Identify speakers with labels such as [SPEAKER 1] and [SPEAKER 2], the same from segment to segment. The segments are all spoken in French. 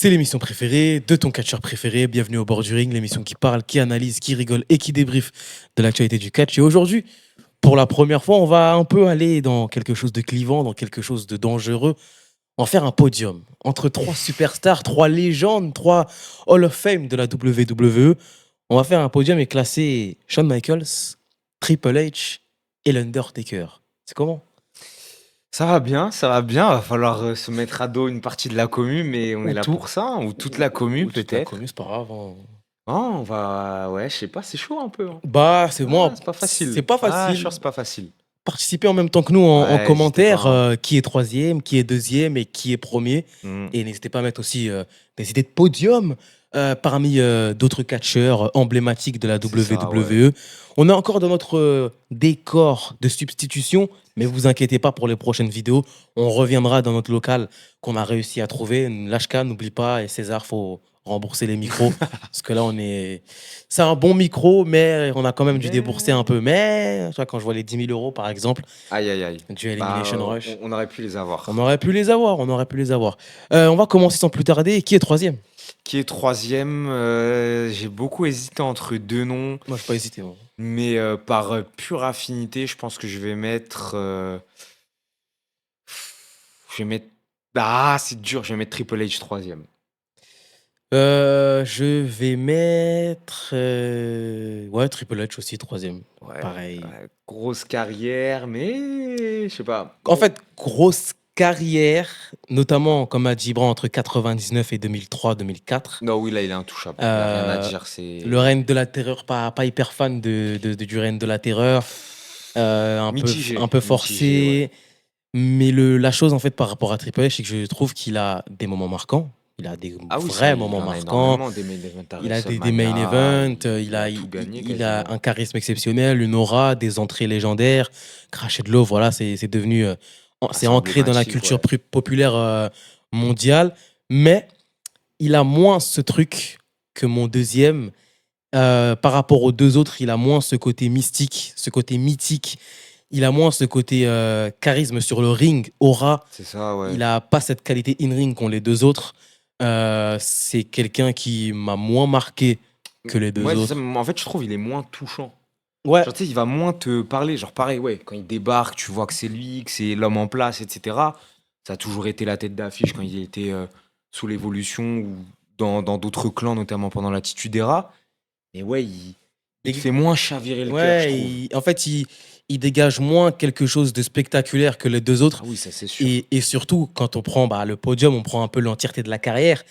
[SPEAKER 1] C'est l'émission préférée de ton catcheur préféré. Bienvenue au bord du ring, l'émission qui parle, qui analyse, qui rigole et qui débriefe de l'actualité du catch. Et aujourd'hui, pour la première fois, on va un peu aller dans quelque chose de clivant, dans quelque chose de dangereux. On va faire un podium entre trois superstars, trois légendes, trois Hall of Fame de la WWE. On va faire un podium et classer Shawn Michaels, Triple H et l'Undertaker. C'est comment?
[SPEAKER 2] Ça va bien, ça va bien. Va falloir se mettre à dos une partie de la commu, mais on
[SPEAKER 1] Ou
[SPEAKER 2] est là
[SPEAKER 1] tout.
[SPEAKER 2] pour ça, hein, ou toute la commu
[SPEAKER 1] Ou toute la
[SPEAKER 2] peut-être.
[SPEAKER 1] commune, c'est pas grave, hein.
[SPEAKER 2] Ah, on va, ouais, je sais pas, c'est chaud un peu, hein.
[SPEAKER 1] Bah, c'est moi,
[SPEAKER 2] C'est pas
[SPEAKER 1] c'est
[SPEAKER 2] facile.
[SPEAKER 1] pas
[SPEAKER 2] Ah, je suis
[SPEAKER 1] facile.
[SPEAKER 2] sûr, c'est pas facile.
[SPEAKER 1] Participez en même temps que nous en
[SPEAKER 2] Ouais, n'hésitez pas,
[SPEAKER 1] commentaire,
[SPEAKER 2] hein.
[SPEAKER 1] qui est troisième, qui est deuxième et qui est premier.
[SPEAKER 2] Mm.
[SPEAKER 1] Et n'hésitez pas à mettre aussi des idées de podium parmi d'autres catcheurs emblématiques de la
[SPEAKER 2] C'est ça, ouais.
[SPEAKER 1] WWE. On est encore dans notre décor de substitution, mais vous inquiétez pas pour les prochaines vidéos. On reviendra dans notre local qu'on a réussi à trouver. Lashka, n'oublie pas, et César, faut rembourser les micros. Parce que là, c'est un bon micro, mais on a quand même dû débourser un
[SPEAKER 2] Mais...
[SPEAKER 1] peu. Mais tu vois, quand je vois les 10 000 euros, par exemple,
[SPEAKER 2] Aïe, aïe, aïe.
[SPEAKER 1] du
[SPEAKER 2] Bah,
[SPEAKER 1] Elimination Rush,
[SPEAKER 2] on aurait pu les
[SPEAKER 1] on
[SPEAKER 2] avoir.
[SPEAKER 1] aurait pu les avoir, on aurait pu les avoir. On va commencer sans plus tarder. Qui est troisième?
[SPEAKER 2] Qui est troisième? J'ai beaucoup hésité entre deux noms,
[SPEAKER 1] Moi, je pas hésité, moi.
[SPEAKER 2] mais par pure affinité, je pense que je vais mettre. Je vais mettre. Ah, c'est dur, je vais mettre Triple H troisième.
[SPEAKER 1] Je vais mettre ouais, Triple H aussi troisième.
[SPEAKER 2] Ouais,
[SPEAKER 1] Pareil.
[SPEAKER 2] grosse carrière, mais je sais pas.
[SPEAKER 1] En fait, grosse carrière, notamment comme a dit Gibran entre 99 et 2003-2004.
[SPEAKER 2] Non, oui, là, il est intouchable. Il n'y a rien à dire.
[SPEAKER 1] Le règne de la terreur, pas hyper fan du règne de la terreur.
[SPEAKER 2] Mitigé.
[SPEAKER 1] Un peu
[SPEAKER 2] Mitigé,
[SPEAKER 1] forcé.
[SPEAKER 2] ouais.
[SPEAKER 1] Mais la chose, en fait, par rapport à Triple H, c'est que je trouve qu'il a des moments marquants. Il a des
[SPEAKER 2] Ah oui,
[SPEAKER 1] vrais
[SPEAKER 2] il
[SPEAKER 1] moments
[SPEAKER 2] en a
[SPEAKER 1] marquants.
[SPEAKER 2] énormément des main events à
[SPEAKER 1] Il a des
[SPEAKER 2] WrestleMania,
[SPEAKER 1] main events.
[SPEAKER 2] il a tout gagné
[SPEAKER 1] Il a
[SPEAKER 2] quasiment.
[SPEAKER 1] un charisme exceptionnel, une aura, des entrées légendaires. Crash de l'eau, voilà, c'est devenu. C'est
[SPEAKER 2] C'est
[SPEAKER 1] ancré dans la
[SPEAKER 2] emblématique,
[SPEAKER 1] culture
[SPEAKER 2] ouais.
[SPEAKER 1] populaire mondiale. Mais il a moins ce truc que mon deuxième. Par rapport aux deux autres, il a moins ce côté mystique, ce côté mythique. Il a moins ce côté charisme sur le ring, aura.
[SPEAKER 2] C'est ça, ouais.
[SPEAKER 1] Il a pas cette qualité in-ring qu'ont les deux autres. C'est quelqu'un qui m'a moins marqué que les deux
[SPEAKER 2] Ouais, c'est
[SPEAKER 1] autres.
[SPEAKER 2] ça, mais en fait, je trouve il est moins touchant.
[SPEAKER 1] Ouais,
[SPEAKER 2] Genre, tu sais, il va moins te parler. Genre, pareil, ouais, quand il débarque, tu vois que c'est lui, que c'est l'homme en place, etc. Ça a toujours été la tête d'affiche quand il était sous l'évolution ou dans d'autres clans, notamment pendant l'Attitude Era. Et ouais, il te fait moins chavirer le cœur, je
[SPEAKER 1] ouais.
[SPEAKER 2] trouve.
[SPEAKER 1] En fait, il dégage moins quelque chose de spectaculaire que les deux autres.
[SPEAKER 2] Ah oui, ça c'est sûr.
[SPEAKER 1] Et surtout, quand on prend le podium, on prend un peu l'entièreté de la carrière.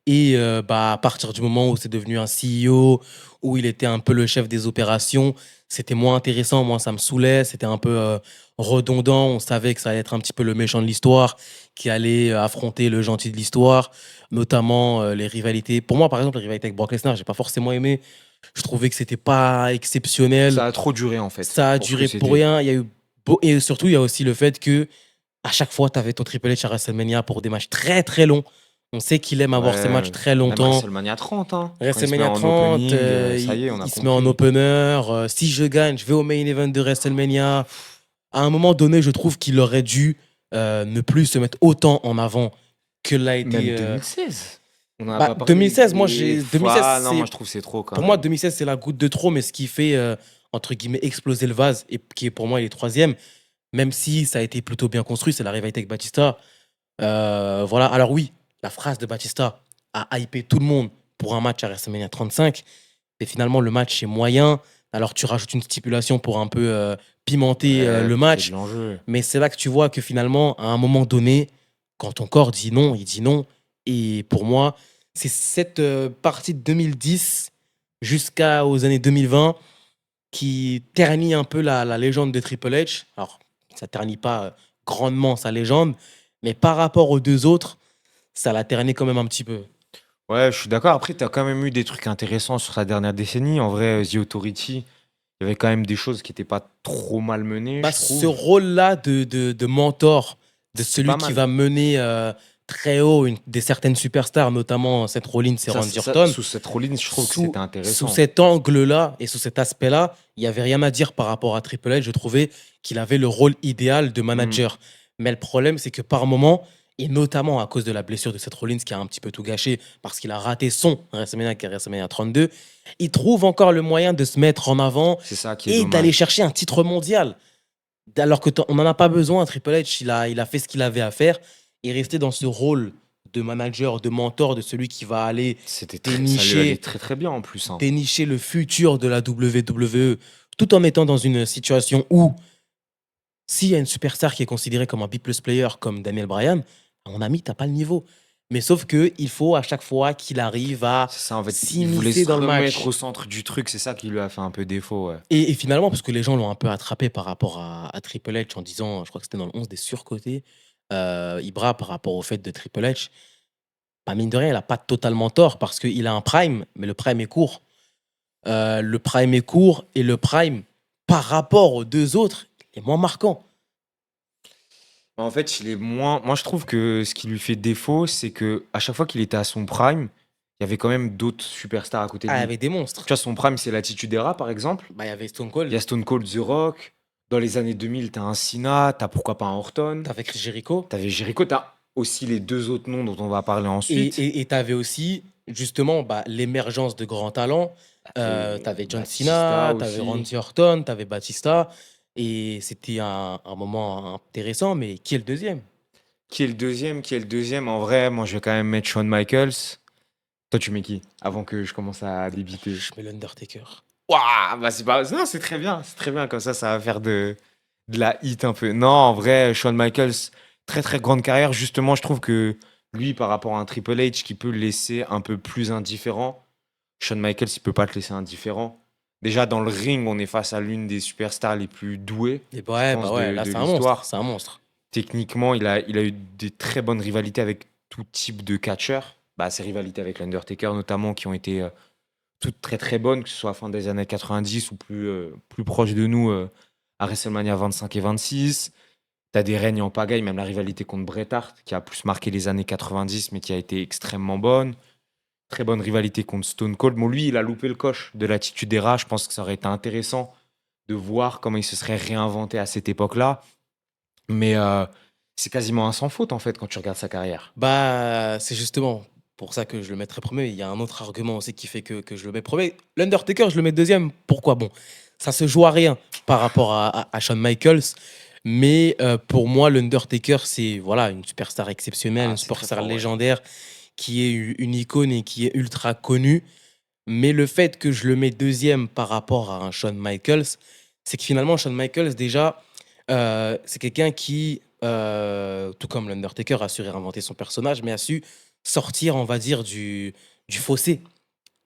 [SPEAKER 1] Et à partir du moment où c'est devenu un CEO, où il était un peu le chef des opérations, c'était moins intéressant. Moi, ça me saoulait. C'était un peu redondant. On savait que ça allait être un petit peu le méchant de l'histoire, qui allait affronter le gentil de l'histoire, notamment les rivalités. Pour moi, par exemple, les rivalités avec Brock Lesnar, j'ai pas forcément aimé. Je trouvais que c'était pas exceptionnel.
[SPEAKER 2] Ça a trop duré en fait.
[SPEAKER 1] Ça a
[SPEAKER 2] Pour ce que
[SPEAKER 1] duré pour
[SPEAKER 2] c'était.
[SPEAKER 1] rien. Il y a eu et surtout, il y a aussi le fait que à chaque fois, tu avais ton Triple H à WrestleMania pour des matchs très très longs. On sait qu'il aime avoir ces
[SPEAKER 2] Ouais,
[SPEAKER 1] matchs très
[SPEAKER 2] même
[SPEAKER 1] longtemps.
[SPEAKER 2] WrestleMania 30, hein. Quand il se met
[SPEAKER 1] WrestleMania
[SPEAKER 2] en
[SPEAKER 1] 30,
[SPEAKER 2] opening, ça y est, on a
[SPEAKER 1] il se met en
[SPEAKER 2] compris.
[SPEAKER 1] opener. Si je gagne, je vais au main event de WrestleMania. À un moment donné, je trouve qu'il aurait dû ne plus se mettre autant en avant que l'a
[SPEAKER 2] Même
[SPEAKER 1] été.
[SPEAKER 2] 2016. On n'en a pas parlé.
[SPEAKER 1] 2016, moi,
[SPEAKER 2] Et
[SPEAKER 1] 2016,
[SPEAKER 2] ah, non,
[SPEAKER 1] c'est
[SPEAKER 2] moi je trouve que c'est trop quand
[SPEAKER 1] pour moi,
[SPEAKER 2] même.
[SPEAKER 1] 2016, c'est la goutte de trop, mais ce qui fait, entre guillemets, exploser le vase, et qui est pour moi, il est troisième, même si ça a été plutôt bien construit, c'est la rivalité avec Batista. Voilà. Alors oui, la phrase de Batista a hypé tout le monde pour un match à WrestleMania 35, et finalement, le match est moyen. Alors tu rajoutes une stipulation pour un peu pimenter
[SPEAKER 2] Ouais,
[SPEAKER 1] le
[SPEAKER 2] pour qu'il y ait
[SPEAKER 1] match,
[SPEAKER 2] de l'enjeu.
[SPEAKER 1] mais c'est là que tu vois que finalement, à un moment donné, quand ton corps dit non, il dit non. Et pour moi, c'est cette partie de 2010 jusqu'aux années 2020 qui ternit un peu la légende de Triple H. Alors, ça ternit pas grandement sa légende, mais par rapport aux deux autres, ça l'a terni quand même un petit peu.
[SPEAKER 2] Ouais, je suis d'accord. Après, tu as quand même eu des trucs intéressants sur sa dernière décennie. En vrai, The Authority, il y avait quand même des choses qui n'étaient pas trop mal menées, je
[SPEAKER 1] Ce
[SPEAKER 2] trouve.
[SPEAKER 1] rôle-là de mentor, de
[SPEAKER 2] C'est
[SPEAKER 1] celui
[SPEAKER 2] pas
[SPEAKER 1] qui
[SPEAKER 2] mal.
[SPEAKER 1] va mener très haut des certaines superstars, notamment Seth Rollins et Randy Orton,
[SPEAKER 2] Sous cette Rollins, je trouve que
[SPEAKER 1] sous,
[SPEAKER 2] c'était
[SPEAKER 1] sous
[SPEAKER 2] intéressant.
[SPEAKER 1] cet angle-là et sous cet aspect-là, il n'y avait rien à dire par rapport à Triple H. Je trouvais qu'il avait le rôle idéal de
[SPEAKER 2] Mm.
[SPEAKER 1] manager. Mais le problème, c'est que par moment, et notamment à cause de la blessure de Seth Rollins qui a un petit peu tout gâché parce qu'il a raté son WrestleMania qui est WrestleMania 32, il trouve encore le moyen de se mettre en avant
[SPEAKER 2] C'est ça qui est
[SPEAKER 1] et d'aller
[SPEAKER 2] dommage.
[SPEAKER 1] chercher un titre mondial. Alors que on n'en a pas besoin, Triple H, il a fait ce qu'il avait à faire et resté dans ce rôle de manager, de mentor, de celui qui va aller
[SPEAKER 2] Ça lui allait
[SPEAKER 1] dénicher,
[SPEAKER 2] très très bien en plus, hein.
[SPEAKER 1] dénicher le futur de la WWE, tout en mettant dans une situation où, s'il y a une superstar qui est considérée comme un B+ player comme Daniel Bryan, mon ami, t'as pas le niveau. Mais sauf que il faut à chaque fois qu'il arrive à
[SPEAKER 2] C'est ça, en fait, il voulait
[SPEAKER 1] s'immiscer
[SPEAKER 2] se
[SPEAKER 1] dans le
[SPEAKER 2] remettre
[SPEAKER 1] match.
[SPEAKER 2] au centre du truc, c'est ça qui lui a fait un peu défaut, ouais.
[SPEAKER 1] Et finalement, parce que les gens l'ont un peu attrapé par rapport à Triple H en disant, je crois que c'était dans le 11 des surcotés, Ibra, par rapport au fait de Triple H, bah, mine de rien, il a pas totalement tort parce qu'il a un prime, mais le prime est court. Le prime est court et le prime, par rapport aux deux autres, il est moins marquant.
[SPEAKER 2] En fait, il est moins. Moi, je trouve que ce qui lui fait défaut, c'est que à chaque fois qu'il était à son prime, il y avait quand même d'autres superstars à côté de
[SPEAKER 1] Ah, il y
[SPEAKER 2] lui.
[SPEAKER 1] avait des
[SPEAKER 2] Tu
[SPEAKER 1] monstres.
[SPEAKER 2] vois, son prime, c'est l'Attitude Era, par exemple.
[SPEAKER 1] Bah, il y avait Stone
[SPEAKER 2] Il y a
[SPEAKER 1] Cold,
[SPEAKER 2] Stone Cold, The Rock. Dans les années 2000, t'as un Cena, t'as pourquoi pas un Orton.
[SPEAKER 1] t'avais Chris Jericho,
[SPEAKER 2] T'avais Jericho, t'as aussi les deux autres noms dont on va parler ensuite.
[SPEAKER 1] et t'avais aussi, justement, bah, l'émergence de grands talents. T'avais John
[SPEAKER 2] Batista
[SPEAKER 1] Cena, t'avais
[SPEAKER 2] aussi.
[SPEAKER 1] Randy Orton, t'avais Batista. Et c'était un moment intéressant, mais qui est le deuxième?
[SPEAKER 2] Qui est le deuxième? Qui est le deuxième? En vrai, moi, je vais quand même mettre Shawn Michaels. Toi, tu mets qui? Avant que je commence à débiter.
[SPEAKER 1] Je mets l'Undertaker.
[SPEAKER 2] Waouh, bah c'est pas. Non, c'est très bien. C'est très bien. Comme ça va faire de la hit un peu. Non, en vrai, Shawn Michaels, très très grande carrière. Justement, je trouve que lui, par rapport à un Triple H qui peut le laisser un peu plus indifférent, Shawn Michaels, il peut pas te laisser indifférent. Déjà, dans le ring, on est face à l'une des superstars les plus douées,
[SPEAKER 1] Et
[SPEAKER 2] je
[SPEAKER 1] bah
[SPEAKER 2] pense,
[SPEAKER 1] ouais, là
[SPEAKER 2] de
[SPEAKER 1] c'est un monstre,
[SPEAKER 2] l'histoire.
[SPEAKER 1] c'est un monstre.
[SPEAKER 2] Techniquement, il a eu des très bonnes rivalités avec tout type de catcheurs. Bah, ses rivalités avec l'Undertaker, notamment, qui ont été toutes très très bonnes, que ce soit à la fin des années 90 ou plus proche de nous à WrestleMania 25 et 26. T'as des règnes en pagaille, même la rivalité contre Bret Hart, qui a plus marqué les années 90, mais qui a été extrêmement bonne. Très bonne rivalité contre Stone Cold. Bon, lui, il a loupé le coche de l'attitude des rats. Je pense que ça aurait été intéressant de voir comment il se serait réinventé à cette époque-là. Mais c'est quasiment un sans faute, en fait, quand tu regardes sa carrière.
[SPEAKER 1] Bah, c'est justement pour ça que je le mettrais premier. Il y a un autre argument aussi qui fait que je le mets premier. L'Undertaker, je le mets deuxième. Pourquoi? Bon, ça se joue à rien par rapport à Shawn Michaels. Mais pour moi, l'Undertaker, c'est voilà, une superstar exceptionnelle,
[SPEAKER 2] Ah,
[SPEAKER 1] une
[SPEAKER 2] c'est très
[SPEAKER 1] superstar
[SPEAKER 2] fort, ouais.
[SPEAKER 1] légendaire qui est une icône et qui est ultra connue. Mais le fait que je le mets deuxième par rapport à un Shawn Michaels, c'est que finalement, Shawn Michaels, déjà, c'est quelqu'un qui, tout comme l'Undertaker, a su réinventer son personnage, mais a su sortir, on va dire, du fossé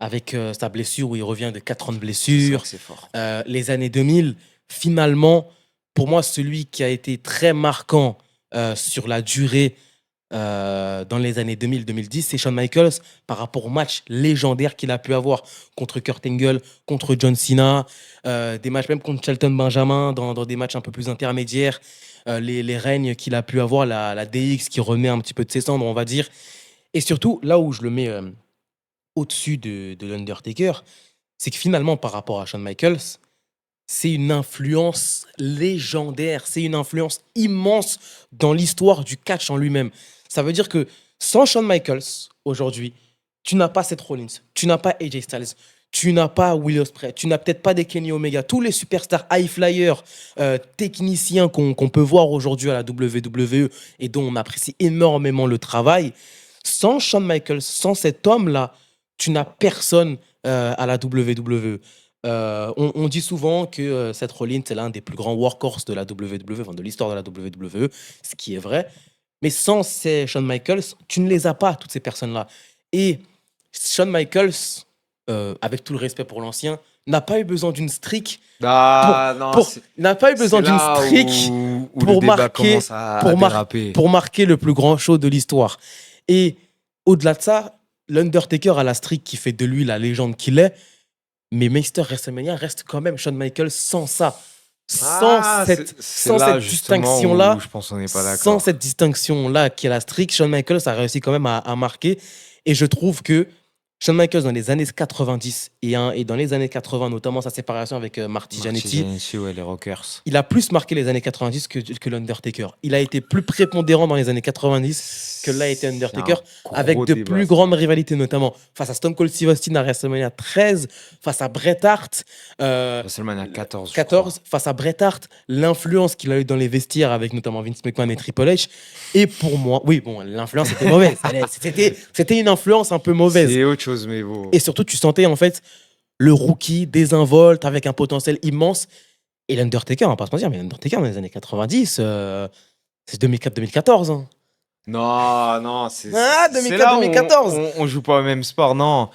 [SPEAKER 1] avec sa blessure où il revient de 4 ans de
[SPEAKER 2] C'est vrai
[SPEAKER 1] blessure.
[SPEAKER 2] que c'est fort.
[SPEAKER 1] Les années 2000, finalement, pour moi, celui qui a été très marquant sur la durée dans les années 2000-2010, c'est Shawn Michaels par rapport au match légendaire qu'il a pu avoir contre Kurt Angle, contre John Cena, des matchs même contre Shelton Benjamin, dans des matchs un peu plus intermédiaires, les règnes qu'il a pu avoir, la DX qui remet un petit peu de ses cendres, on va dire. Et surtout, là où je le mets au-dessus de l'Undertaker, c'est que finalement, par rapport à Shawn Michaels, c'est une influence légendaire, c'est une influence immense dans l'histoire du catch en lui-même. Ça veut dire que sans Shawn Michaels, aujourd'hui, tu n'as pas Seth Rollins, tu n'as pas AJ Styles, tu n'as pas Will Ospreay, tu n'as peut-être pas des Kenny Omega, tous les superstars high flyers, techniciens qu'on peut voir aujourd'hui à la WWE et dont on apprécie énormément le travail. Sans Shawn Michaels, sans cet homme-là, tu n'as personne à la WWE. On dit souvent que Seth Rollins est l'un des plus grands workhorses de la WWE, enfin de l'histoire de la WWE, ce qui est vrai. Mais sans ces Shawn Michaels, tu ne les as pas, toutes ces personnes-là. Et Shawn Michaels, avec tout le respect pour l'ancien, n'a pas eu besoin d'une streak
[SPEAKER 2] Ah non,
[SPEAKER 1] n'a pas eu
[SPEAKER 2] c'est
[SPEAKER 1] besoin d'une
[SPEAKER 2] là
[SPEAKER 1] streak
[SPEAKER 2] où le
[SPEAKER 1] pour
[SPEAKER 2] débat
[SPEAKER 1] marquer,
[SPEAKER 2] commence à
[SPEAKER 1] pour,
[SPEAKER 2] déraper.
[SPEAKER 1] pour marquer le plus grand show de l'histoire. Et au-delà de ça, l'Undertaker a la streak qui fait de lui la légende qu'il est. Mais Meister WrestleMania reste quand même Shawn Michaels sans ça. Sans
[SPEAKER 2] Ah, c'est
[SPEAKER 1] sans
[SPEAKER 2] là
[SPEAKER 1] cette
[SPEAKER 2] justement où
[SPEAKER 1] distinction-là,
[SPEAKER 2] je pense qu'on n'est pas
[SPEAKER 1] sans
[SPEAKER 2] d'accord.
[SPEAKER 1] cette distinction-là qui est la streak, Shawn Michaels a réussi quand même à marquer. Et je trouve que Shawn Michaels dans les années 90 et dans les années 80, notamment sa séparation avec Marty Jannetty,
[SPEAKER 2] Jannetty, ouais, les Rockers.
[SPEAKER 1] il a plus marqué les années 90 que l'Undertaker. Il a été plus prépondérant dans les années 90 que l'a été
[SPEAKER 2] C'est
[SPEAKER 1] Undertaker,
[SPEAKER 2] un
[SPEAKER 1] avec
[SPEAKER 2] gros
[SPEAKER 1] de
[SPEAKER 2] débat,
[SPEAKER 1] plus
[SPEAKER 2] ça.
[SPEAKER 1] grandes rivalités, notamment face à Stone Cold Steve Austin à WrestleMania 13, face à Bret Hart,
[SPEAKER 2] WrestleMania 14, je
[SPEAKER 1] 14, face à Bret Hart, l'influence qu'il a eu dans les vestiaires avec notamment Vince McMahon et Triple H. Et pour moi, oui, bon, l'influence était mauvaise. C'était une influence un peu
[SPEAKER 2] crois.
[SPEAKER 1] mauvaise.
[SPEAKER 2] C'est autre chose, mais bon.
[SPEAKER 1] Et surtout, tu sentais en fait le rookie désinvolte avec un potentiel immense. Et l'Undertaker, on va pas se mentir, mais l'Undertaker dans les années 90, c'est 2004-2014. Hein.
[SPEAKER 2] Non,
[SPEAKER 1] Ah,
[SPEAKER 2] c'est là où
[SPEAKER 1] 2004-2014.
[SPEAKER 2] on joue pas au même sport, non.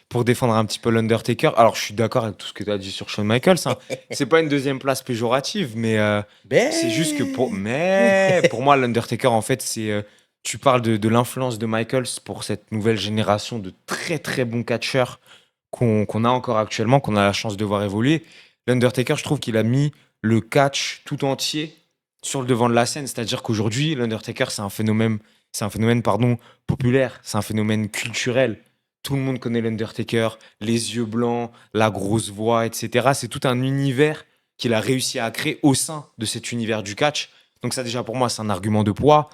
[SPEAKER 2] Pour défendre un petit peu l'Undertaker, alors je suis d'accord avec tout ce que tu as dit sur Shawn Michaels. Hein. C'est pas une deuxième place péjorative, mais
[SPEAKER 1] Ben...
[SPEAKER 2] c'est juste que pour moi, l'Undertaker, en fait, c'est. Tu parles de l'influence de Michaels pour cette nouvelle génération de très très bons catcheurs qu'on a encore actuellement, qu'on a la chance de voir évoluer. L'Undertaker, je trouve qu'il a mis le catch tout entier sur le devant de la scène. C'est-à-dire qu'aujourd'hui, l'Undertaker, c'est un phénomène pardon, populaire, c'est un phénomène culturel. Tout le monde connaît l'Undertaker, les yeux blancs, la grosse voix, etc. C'est tout un univers qu'il a réussi à créer au sein de cet univers du catch. Donc ça, déjà, pour moi, c'est un argument de poids.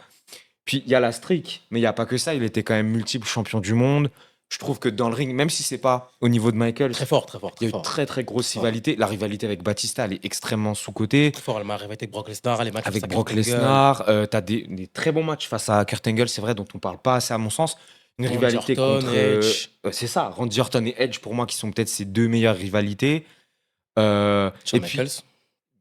[SPEAKER 2] Puis il y a la streak, mais il n'y a pas que ça. Il était quand même multiple champion du monde. Je trouve que dans le ring, même si c'est pas au niveau de Michael,
[SPEAKER 1] Très fort, très fort,
[SPEAKER 2] il y
[SPEAKER 1] très
[SPEAKER 2] a eu
[SPEAKER 1] fort.
[SPEAKER 2] très très grosse
[SPEAKER 1] Fort.
[SPEAKER 2] rivalité. La rivalité avec Batista, elle est extrêmement sous-cotée.
[SPEAKER 1] Très fort, elle m'a répété avec Brock Lesnar, les matchs face
[SPEAKER 2] Avec
[SPEAKER 1] à
[SPEAKER 2] Brock
[SPEAKER 1] Kurt Angle,
[SPEAKER 2] Lesnar, tu as des très bons matchs face à Kurt Angle, c'est vrai, dont on parle pas assez à mon sens. Une
[SPEAKER 1] Randy
[SPEAKER 2] rivalité
[SPEAKER 1] Orton,
[SPEAKER 2] contre.
[SPEAKER 1] Edge.
[SPEAKER 2] C'est ça, Randy Orton et Edge, pour moi, qui sont peut-être ses deux meilleures rivalités. Et
[SPEAKER 1] Shawn
[SPEAKER 2] puis,
[SPEAKER 1] Michaels.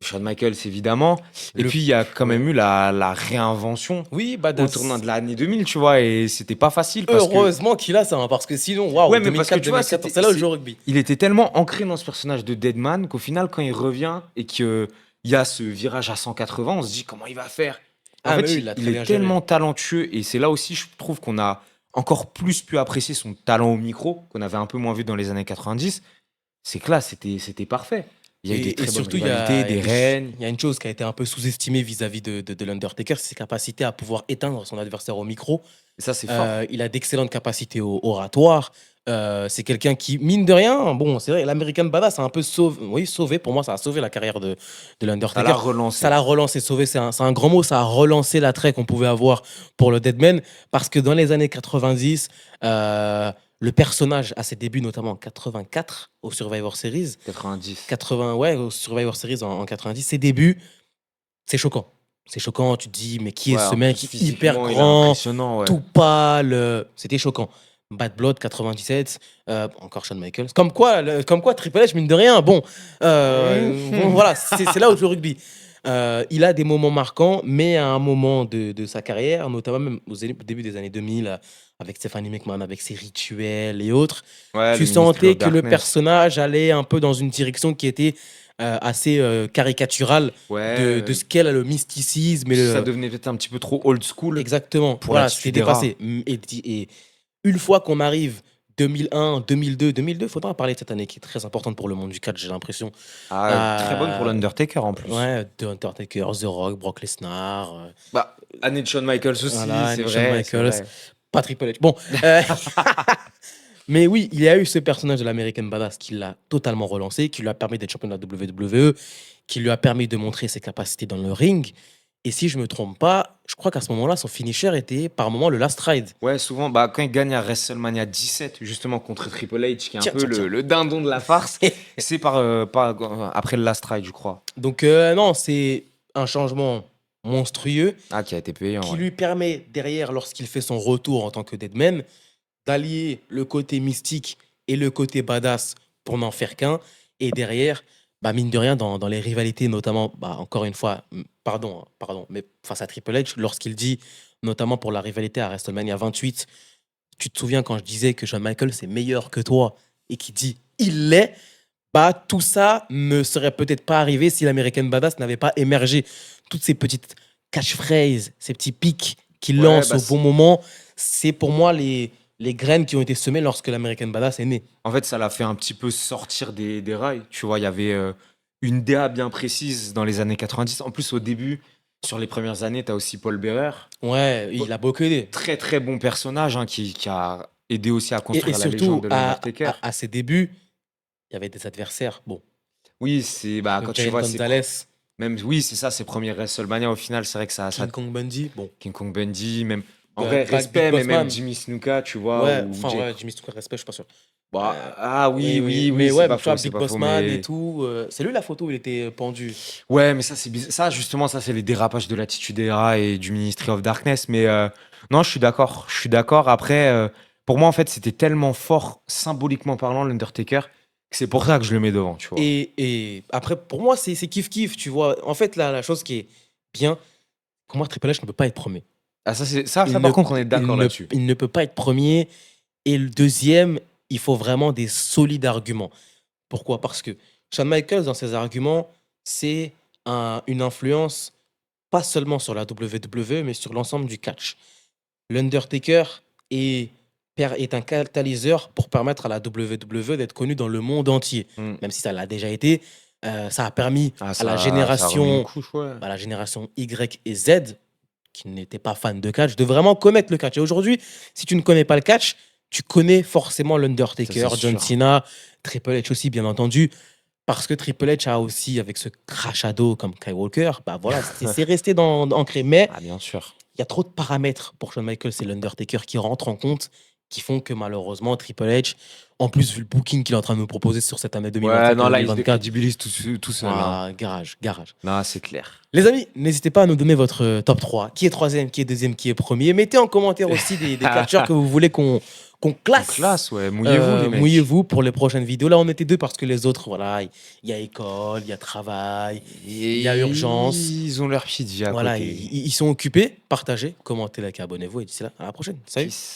[SPEAKER 2] Shawn Michaels, évidemment. Et
[SPEAKER 1] Le-
[SPEAKER 2] puis, il y a quand même eu la réinvention
[SPEAKER 1] Oui,
[SPEAKER 2] au
[SPEAKER 1] badass.
[SPEAKER 2] tournant de l'année 2000, tu vois, et c'était pas facile parce que
[SPEAKER 1] Heureusement qu'il a ça, hein, parce que sinon, waouh,
[SPEAKER 2] Ouais, mais parce que tu vois,
[SPEAKER 1] 2004-2014,
[SPEAKER 2] c'était-
[SPEAKER 1] c'est là où je
[SPEAKER 2] c'est-
[SPEAKER 1] joue au rugby.
[SPEAKER 2] il était tellement ancré dans ce personnage de Deadman qu'au final, quand il revient et qu'il y a ce virage à 180, on se dit comment il va faire. En
[SPEAKER 1] Ah,
[SPEAKER 2] fait,
[SPEAKER 1] mais oui,
[SPEAKER 2] il,
[SPEAKER 1] il l'a
[SPEAKER 2] il
[SPEAKER 1] très bien
[SPEAKER 2] est
[SPEAKER 1] géré.
[SPEAKER 2] tellement talentueux et c'est là aussi, je trouve qu'on a encore plus pu apprécier son talent au micro, qu'on avait un peu moins vu dans les années 90. C'est que là, c'était parfait. Il y a eu des très bonnes
[SPEAKER 1] surtout,
[SPEAKER 2] rivalités, des règnes.
[SPEAKER 1] il y a une chose qui a été un peu sous-estimée vis-à-vis de l'Undertaker, c'est ses capacités à pouvoir éteindre son adversaire au micro.
[SPEAKER 2] Et ça, c'est fort.
[SPEAKER 1] Il a d'excellentes capacités oratoires. C'est quelqu'un qui, mine de rien, bon, c'est vrai, l'American Badass a un peu sauvé, pour moi, ça a sauvé la carrière de
[SPEAKER 2] Ça
[SPEAKER 1] l'Undertaker.
[SPEAKER 2] l'a relancé.
[SPEAKER 1] Ça l'a relancé, sauvé, c'est un grand mot, ça a relancé l'attrait qu'on pouvait avoir pour le Deadman, parce que dans les années 90, le personnage, à ses débuts, notamment en 84, au Survivor Series,
[SPEAKER 2] 90.
[SPEAKER 1] 80, ouais, au Survivor Series en 90, ses débuts, c'est choquant. C'est choquant, tu te dis, mais qui est
[SPEAKER 2] Ouais,
[SPEAKER 1] ce
[SPEAKER 2] en
[SPEAKER 1] mec
[SPEAKER 2] plus,
[SPEAKER 1] hyper
[SPEAKER 2] physiquement, il est
[SPEAKER 1] grand,
[SPEAKER 2] impressionnant, ouais.
[SPEAKER 1] tout pâle, c'était choquant. Bad Blood 97, encore Shawn Michaels. Comme quoi, Triple H, mine de rien, bon, bon, voilà, c'est là où je joue au rugby. Il a des moments marquants, mais à un moment de sa carrière, notamment même au début des années 2000, avec Stephanie McMahon, avec ses rituels et autres,
[SPEAKER 2] Ouais,
[SPEAKER 1] tu
[SPEAKER 2] le Ministry
[SPEAKER 1] sentais
[SPEAKER 2] of
[SPEAKER 1] que le
[SPEAKER 2] Darkness.
[SPEAKER 1] personnage allait un peu dans une direction qui était assez caricaturale
[SPEAKER 2] Ouais,
[SPEAKER 1] de ce qu'est là, le mysticisme et
[SPEAKER 2] ça
[SPEAKER 1] le,
[SPEAKER 2] devenait peut-être un petit peu trop old school.
[SPEAKER 1] exactement.
[SPEAKER 2] pour
[SPEAKER 1] Voilà,
[SPEAKER 2] l'attitude
[SPEAKER 1] c'était
[SPEAKER 2] des rats.
[SPEAKER 1] dépassé. Et une fois qu'on arrive 2001, 2002, faudra parler de cette année qui est très importante pour le monde du catch, j'ai l'impression.
[SPEAKER 2] Très bonne pour l'Undertaker en plus.
[SPEAKER 1] Ouais, The Undertaker, The Rock, Brock Lesnar,
[SPEAKER 2] Bah, année de Shawn Michaels aussi,
[SPEAKER 1] voilà,
[SPEAKER 2] c'est
[SPEAKER 1] Shawn
[SPEAKER 2] vrai.
[SPEAKER 1] Michaels.
[SPEAKER 2] c'est vrai.
[SPEAKER 1] pas Triple H. Bon, mais oui, il y a eu ce personnage de l'American Badass qui l'a totalement relancé, qui lui a permis d'être champion de la WWE, qui lui a permis de montrer ses capacités dans le ring. Et si je me trompe pas, je crois qu'à ce moment-là, son finisher était par moment le Last Ride.
[SPEAKER 2] Ouais, souvent, bah, quand il gagne à WrestleMania 17, justement contre Triple H, qui est un
[SPEAKER 1] Tiens,
[SPEAKER 2] peu
[SPEAKER 1] tiens, tiens.
[SPEAKER 2] le dindon de la farce, c'est après le Last Ride, je crois.
[SPEAKER 1] Donc non, c'est un changement monstrueux
[SPEAKER 2] Ah, qui a été payé.
[SPEAKER 1] qui
[SPEAKER 2] Ouais.
[SPEAKER 1] lui permet derrière, lorsqu'il fait son retour en tant que Deadman, d'allier le côté mystique et le côté badass pour n'en faire qu'un. Et derrière, bah, mine de rien, dans les rivalités, notamment, bah, encore une fois, pardon, mais face à Triple H, lorsqu'il dit, notamment pour la rivalité à WrestleMania 28, tu te souviens quand je disais que Shawn Michaels est meilleur que toi et qui dit il l'est, bah, tout ça ne serait peut-être pas arrivé si l'American Badass n'avait pas émergé. Toutes ces petites catchphrases, ces petits pics qu'il
[SPEAKER 2] Ouais,
[SPEAKER 1] lance
[SPEAKER 2] bah,
[SPEAKER 1] au bon moment, c'est pour moi les graines qui ont été semées lorsque l'American Badass est né.
[SPEAKER 2] En fait, ça l'a fait un petit peu sortir des rails. Tu vois, il y avait une DA bien précise dans les années 90. En plus, au début, sur les premières années, tu as aussi Paul Bearer.
[SPEAKER 1] Ouais, il a beaucoup aidé.
[SPEAKER 2] Très très bon personnage hein, qui a aidé aussi à
[SPEAKER 1] Et
[SPEAKER 2] construire la légende
[SPEAKER 1] surtout,
[SPEAKER 2] de l'Undertaker.
[SPEAKER 1] à ses débuts, il y avait des adversaires. Bon,
[SPEAKER 2] Oui, c'est bah,
[SPEAKER 1] le
[SPEAKER 2] quand tu
[SPEAKER 1] Giant
[SPEAKER 2] vois
[SPEAKER 1] Gonzalez,
[SPEAKER 2] même oui, c'est ça, ses premiers WrestleMania au final, c'est vrai que ça
[SPEAKER 1] King Kong Bundy, bon,
[SPEAKER 2] King Kong Bundy, même en vrai
[SPEAKER 1] Greg Big
[SPEAKER 2] respect, mais
[SPEAKER 1] Boss
[SPEAKER 2] même
[SPEAKER 1] Man.
[SPEAKER 2] Jimmy Snuka, tu vois,
[SPEAKER 1] Ouais,
[SPEAKER 2] ou
[SPEAKER 1] enfin,
[SPEAKER 2] Jay.
[SPEAKER 1] ouais, Jimmy Snuka, respect, je suis pas sûr.
[SPEAKER 2] Bah,
[SPEAKER 1] Euh,
[SPEAKER 2] ah oui,
[SPEAKER 1] oui, oui,
[SPEAKER 2] oui, oui,
[SPEAKER 1] mais ouais, tu vois,
[SPEAKER 2] c'est
[SPEAKER 1] Big
[SPEAKER 2] pas
[SPEAKER 1] Boss
[SPEAKER 2] faux,
[SPEAKER 1] Man et
[SPEAKER 2] mais
[SPEAKER 1] tout. C'est lui la photo où il était pendu.
[SPEAKER 2] ouais, mais ça c'est bizarre. Ça justement, ça c'est les dérapages de l'Attitude Era et du Ministry of Darkness. Mais non, je suis d'accord, je suis d'accord. Après, pour moi en fait, c'était tellement fort symboliquement parlant l'Undertaker que c'est pour ça que je le mets devant, tu vois.
[SPEAKER 1] Et après, pour moi, c'est kiff-kiff, tu vois. En fait, la chose qui est bien, pour moi, Triple H ne peut pas être premier.
[SPEAKER 2] Ah ça
[SPEAKER 1] Il ne,
[SPEAKER 2] par contre on est d'accord là-dessus.
[SPEAKER 1] il ne peut pas être premier. Et le deuxième, il faut vraiment des solides arguments. Pourquoi? Parce que Shawn Michaels, dans ses arguments, c'est une influence pas seulement sur la WWE, mais sur l'ensemble du catch. L'Undertaker est, est un catalyseur pour permettre à la WWE d'être connue dans le monde entier.
[SPEAKER 2] Hmm.
[SPEAKER 1] Même si ça l'a déjà été, ça a permis
[SPEAKER 2] Ah ça a remis une
[SPEAKER 1] génération,
[SPEAKER 2] couche, ouais.
[SPEAKER 1] à la génération Y et Z, qui n'étaient pas fans de catch, de vraiment connaître le catch. Et aujourd'hui, si tu ne connais pas le catch, tu connais forcément
[SPEAKER 2] Ça
[SPEAKER 1] l'Undertaker,
[SPEAKER 2] c'est
[SPEAKER 1] John
[SPEAKER 2] sûr.
[SPEAKER 1] Cena, Triple H aussi, bien entendu. Parce que Triple H a aussi, avec ce crachado comme Kyle Walker, bah voilà, c'est resté ancré. Mais
[SPEAKER 2] Ah bien sûr.
[SPEAKER 1] il y a trop de paramètres pour Shawn Michaels et l'Undertaker qui rentrent en compte, qui font que malheureusement, Triple H, en plus, vu le booking qu'il est en train de nous proposer sur cette année
[SPEAKER 2] Ouais, non là il se
[SPEAKER 1] 2025-2024,
[SPEAKER 2] décrédibilise tout seul, hein.
[SPEAKER 1] garage, garage.
[SPEAKER 2] Non, c'est clair.
[SPEAKER 1] Les amis, n'hésitez pas à nous donner votre top 3. Qui est troisième, qui est deuxième, qui est premier. Mettez en commentaire aussi des catcheurs que vous voulez qu'on
[SPEAKER 2] En
[SPEAKER 1] classe.
[SPEAKER 2] classe, ouais. Mouillez-vous les mecs.
[SPEAKER 1] Mouillez-vous pour les prochaines vidéos. Là, on était deux parce que les autres, voilà, il y a école, il y a travail, il y a urgence.
[SPEAKER 2] Ils ont leur petite vie à
[SPEAKER 1] Voilà,
[SPEAKER 2] côté.
[SPEAKER 1] ils sont occupés. Partagez, commentez, likez, abonnez-vous et d'ici là, à la prochaine. Salut.
[SPEAKER 2] Peace.